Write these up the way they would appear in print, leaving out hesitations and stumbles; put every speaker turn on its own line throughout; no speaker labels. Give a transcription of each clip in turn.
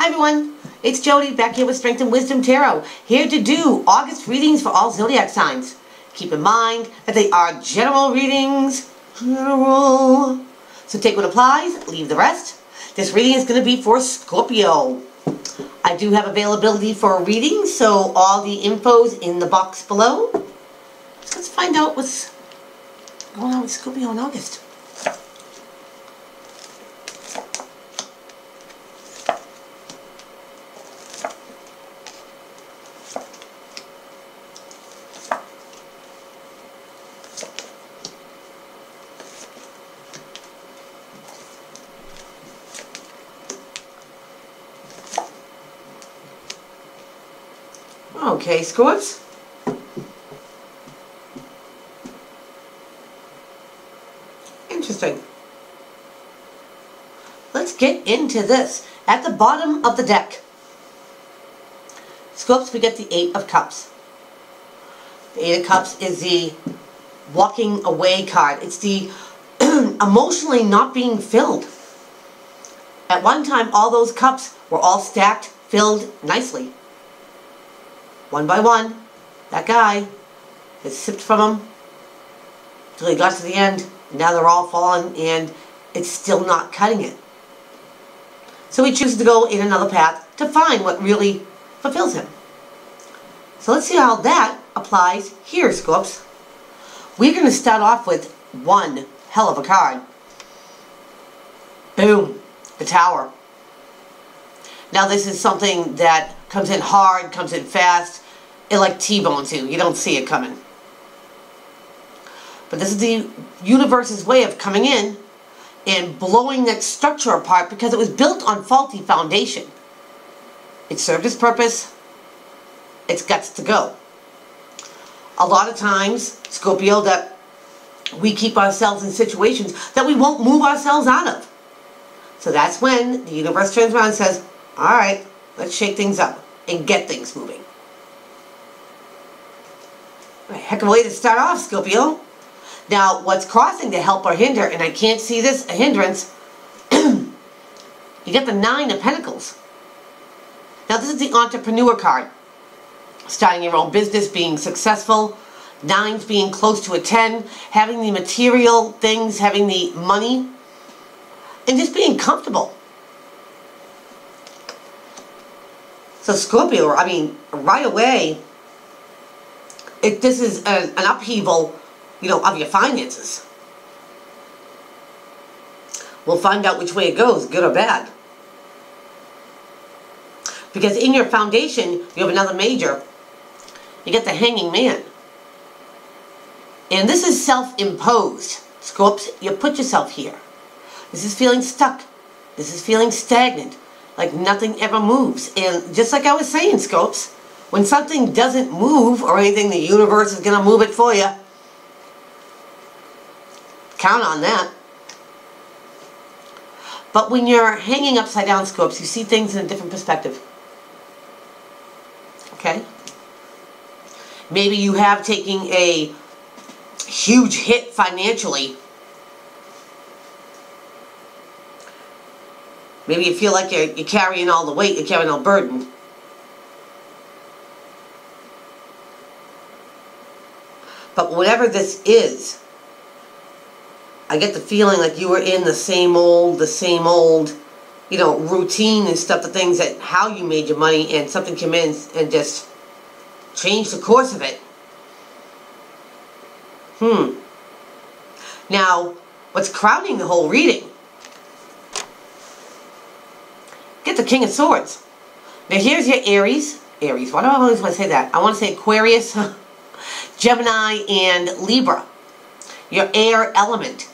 everyone, it's Jody back here with Strength and Wisdom Tarot, here to do August readings for all zodiac signs. Keep in mind that they are general readings. General. So take what applies, leave the rest. This reading is going to be for Scorpio. I do have availability for a reading, so all the info's in the box below. So let's find out what's going on with Scorpio in August. Okay, Scorps. Interesting. Let's get into this. At the bottom of the deck, Scorps, we get the Eight of Cups. The Eight of Cups is the walking away card. It's the emotionally not being filled. At one time, all those cups were all stacked, filled nicely. One by one, that guy has sipped from them until he got to the end. Now they're all fallen and it's still not cutting it. So he chooses to go in another path to find what really fulfills him. So let's see how that applies here, Scorps. We're going to start off with one hell of a card. Boom. The Tower. Now this is something that comes in hard, comes in fast. It like T-bones you. You don't see it coming. But this is the universe's way of coming in and blowing that structure apart because it was built on faulty foundation. It served its purpose. It's got to go. A lot of times, Scorpio, that we keep ourselves in situations that we won't move ourselves out of. So that's when the universe turns around and says, alright, let's shake things up and get things moving. A heck of a way to start off, Scorpio. Now, what's causing the help or hinder, and I can't see this, a hindrance, you get the Nine of Pentacles. Now, this is the entrepreneur card. Starting your own business, being successful, nines being close to a 10, having the material things, having the money, and just being comfortable. So Scorpio, I mean, right away, this is an upheaval, you know, of your finances. We'll find out which way it goes, good or bad. Because in your foundation, you have another major. You get the Hanging Man. And this is self-imposed. Scorps, you put yourself here. This is feeling stuck. This is feeling stagnant. Like nothing ever moves. And just like I was saying, Scorps, when something doesn't move or anything, the universe is going to move it for you. Count on that. But when you're hanging upside down, Scorps, you see things in a different perspective. Okay? Maybe you have taken a huge hit financially. Maybe you feel like you're carrying all the weight, you're carrying all the burden. But whatever this is, I get the feeling like you were in the same old, you know, routine and stuff, the things that, how you made your money, and something came in and just changed the course of it. Now, what's crowning the whole reading? Get the King of Swords. Now here's your Aries. Aries, why do I always want to say that? I want to say Aquarius, Gemini, and Libra. Your air element.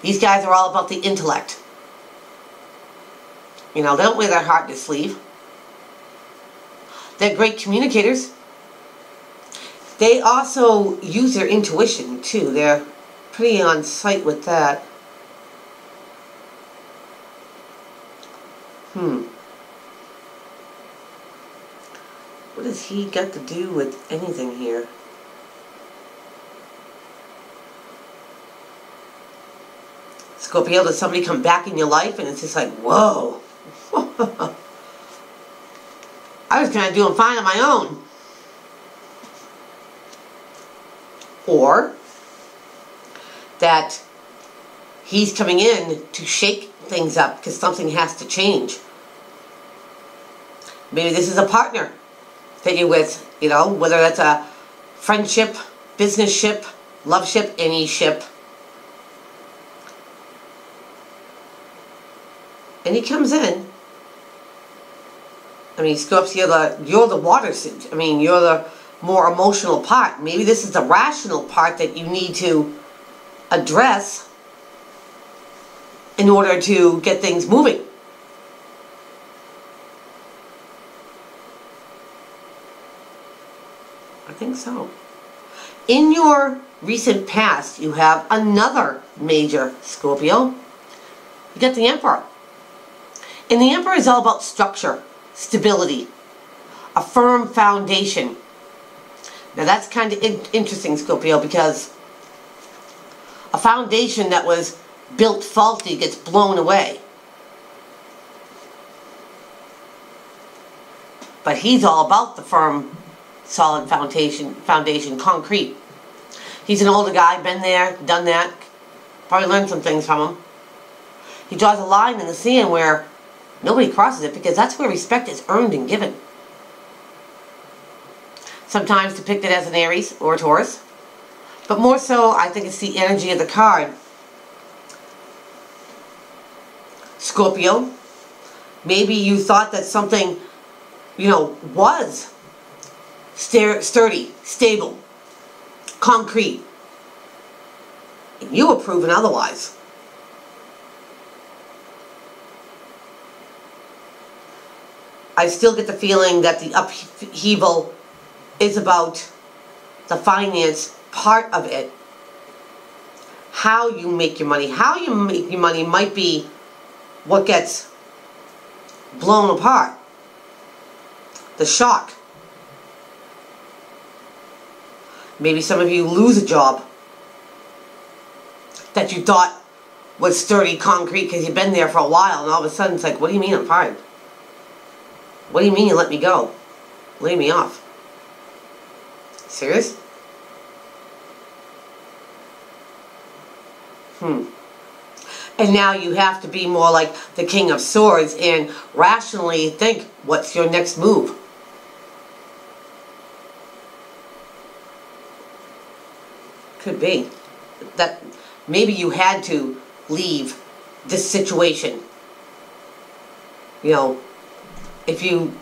These guys are all about the intellect. You know, they don't wear their heart in their sleeve. They're great communicators. They also use their intuition, too. They're pretty on sight with that. What does he got to do with anything here? Scorpio, does somebody come back in your life and it's just like, whoa. I was kind of doing fine on my own. Or that he's coming in to shake things up because something has to change. Maybe this is a partner that you're with, you know, whether that's a friendship, business ship, love ship, any ship. And he comes in. I mean, Scorpio, you're the water suit. I mean, you're the more emotional part. Maybe this is the rational part that you need to address in order to get things moving. I think so. In your recent past, you have another major Scorpio. You got the Emperor. And the Emperor is all about structure, stability, a firm foundation. Now that's kind of interesting, Scorpio, because a foundation that was built faulty gets blown away. But he's all about the firm, solid foundation, concrete. He's an older guy, been there, done that, probably learned some things from him. He draws a line in the sand where nobody crosses it, because that's where respect is earned and given. Sometimes depicted as an Aries or a Taurus, but more so I think it's the energy of the card. Scorpio, maybe you thought that something, you know, was sturdy, stable, concrete, and you were proven otherwise. I still get the feeling that the upheaval is about the finance part of it. How you make your money. How you make your money might be what gets blown apart. The shock. Maybe some of you lose a job that you thought was sturdy concrete because you've been there for a while, and all of a sudden it's like, what do you mean I'm fired? What do you mean you let me go? Lay me off. Serious? And now you have to be more like the King of Swords and rationally think, what's your next move? Could be that maybe you had to leave this situation. You know, if you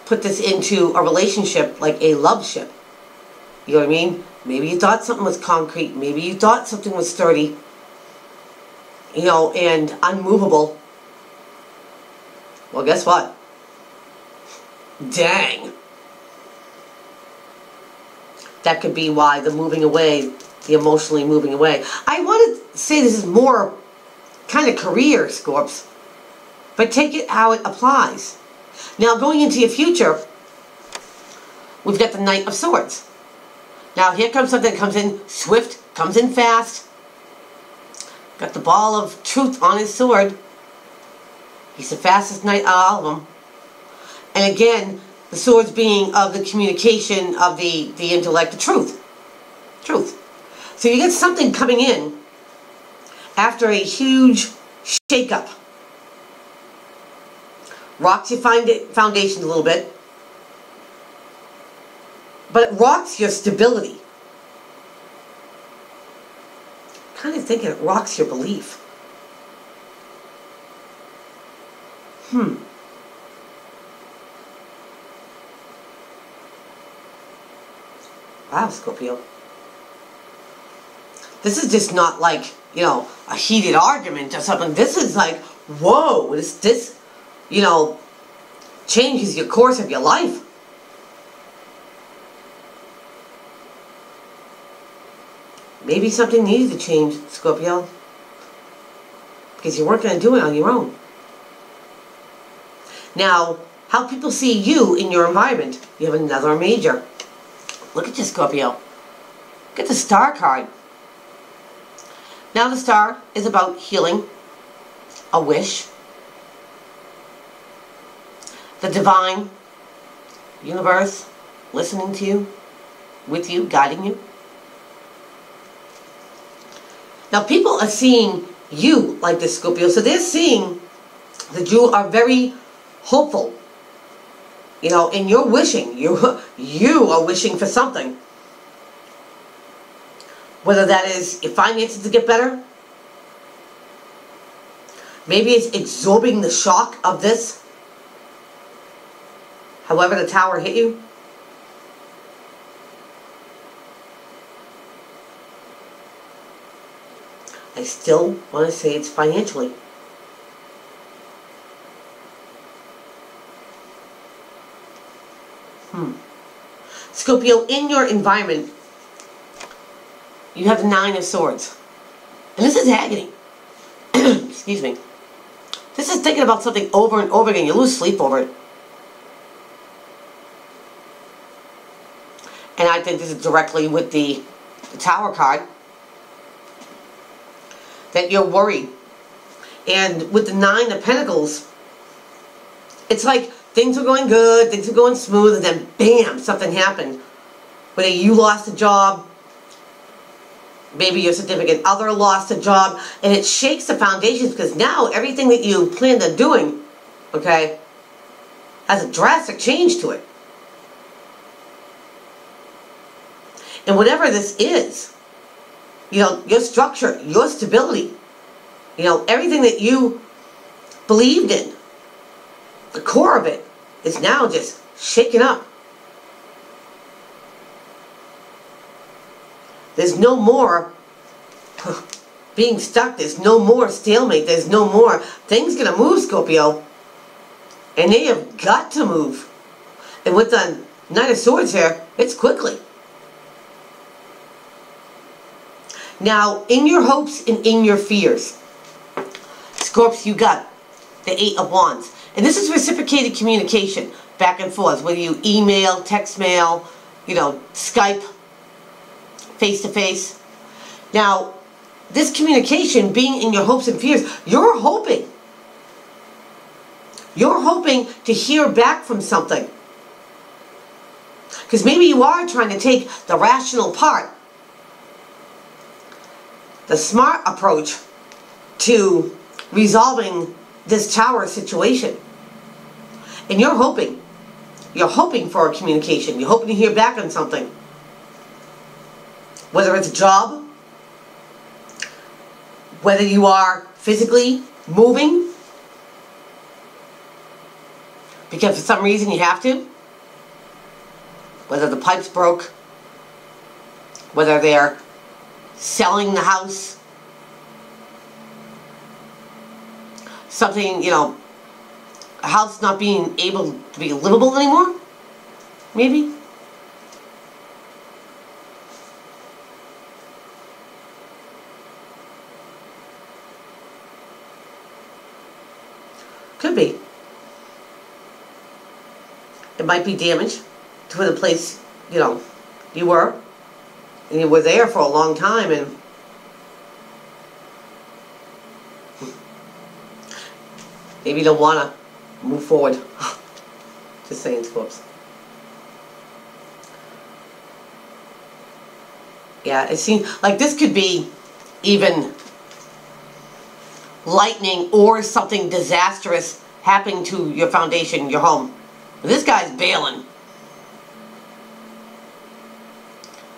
put this into a relationship like a love ship, you know what I mean? Maybe you thought something was concrete. Maybe you thought something was sturdy, you know, and unmovable. Well, guess what? Dang. That could be why the moving away, the emotionally moving away. I want to say this is more kind of career, Scorps, but take it how it applies. Now, going into your future, we've got the Knight of Swords. Now, here comes something that comes in swift, comes in fast. Got the ball of truth on his sword. He's the fastest knight out of all of them. And again, the swords being of the communication of the intellect, the truth. Truth. So you get something coming in after a huge shake-up. Rocks your foundation a little bit, but it rocks your stability. Kind of thinking it rocks your belief. Wow, Scorpio. This is just not like, you know, a heated argument or something. This is like, whoa, this you know, changes your course of your life. Maybe something needed to change, Scorpio, because you weren't going to do it on your own. Now, how people see you in your environment. You have another major. Look at you, Scorpio. Get the Star card. Now the Star is about healing, a wish, the divine, universe, listening to you, with you, guiding you. Now people are seeing you like this, Scorpio, so they're seeing that you are very hopeful. You know, and you're wishing, you are wishing for something. Whether that is your finances to get better, maybe it's absorbing the shock of this, however the tower hit you. I still want to say it's financially. Scorpio, in your environment, you have the 9 of Swords. And this is agony. Excuse me. This is thinking about something over and over again. You lose sleep over it. And I think this is directly with the Tower card. That you're worried. And with the 9 of Pentacles, it's like things were going good, things were going smooth, and then bam, something happened. Whether you lost a job, maybe your significant other lost a job, and it shakes the foundations because now everything that you planned on doing, okay, has a drastic change to it. And whatever this is, you know, your structure, your stability, you know, everything that you believed in, the core of it, is now just shaken up. There's no more being stuck. There's no more stalemate. There's no more. Things gonna move, Scorpio. And they have got to move. And with the Knight of Swords here, it's quickly. Now, in your hopes and in your fears, Scorps, you got the 8 of Wands. And this is reciprocated communication, back and forth, whether you email, text mail, you know, Skype, face-to-face. Now, this communication being in your hopes and fears, you're hoping to hear back from something. Because maybe you are trying to take the rational part, the smart approach to resolving this tower situation. And you're hoping for a communication. You're hoping to hear back on something. Whether it's a job, whether you are physically moving, because for some reason you have to, whether the pipes broke, whether they're selling the house, something, you know, a house not being able to be livable anymore, maybe. Could be. It might be damage to the place, you know, you were. And you were there for a long time, and maybe you don't want to move forward. Just saying, Scorps. Yeah, it seems like this could be even lightning or something disastrous happening to your foundation, your home. This guy's bailing.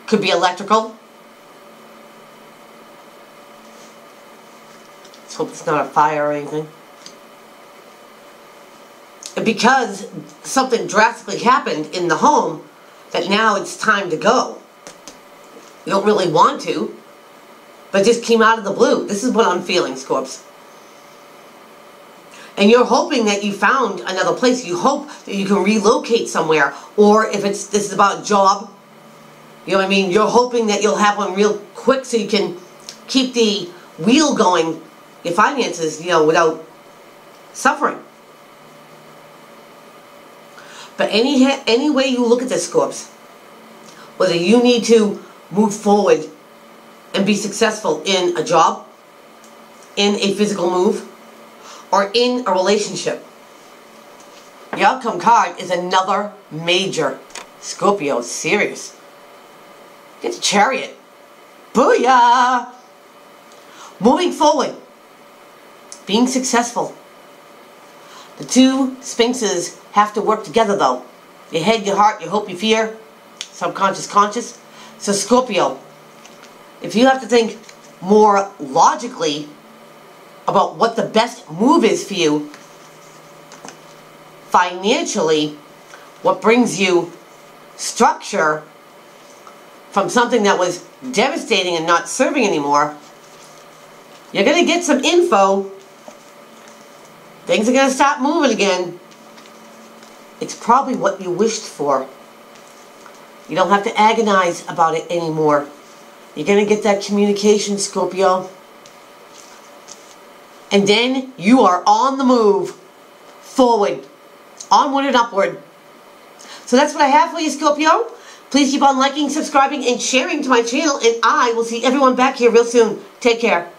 Could be electrical. Let's hope it's not a fire or anything. Because something drastically happened in the home, that now it's time to go. You don't really want to, but it just came out of the blue. This is what I'm feeling, Scorps. And you're hoping that you found another place. You hope that you can relocate somewhere. Or if this is about a job, you know what I mean? You're hoping that you'll have one real quick so you can keep the wheel going, your finances, you know, without suffering. But any way you look at this, Scorps, whether you need to move forward and be successful in a job, in a physical move, or in a relationship, the outcome card is another major Scorpio. Serious. Get the Chariot. Booyah! Moving forward. Being successful. The two Sphinxes have to work together though. Your head, your heart, your hope, your fear. Subconscious, conscious. So Scorpio, if you have to think more logically about what the best move is for you, financially, what brings you structure from something that was devastating and not serving anymore, you're going to get some info. Things are going to start moving again. It's probably what you wished for. You don't have to agonize about it anymore. You're going to get that communication, Scorpio. And then you are on the move. Forward. Onward and upward. So that's what I have for you, Scorpio. Please keep on liking, subscribing, and sharing to my channel. And I will see everyone back here real soon. Take care.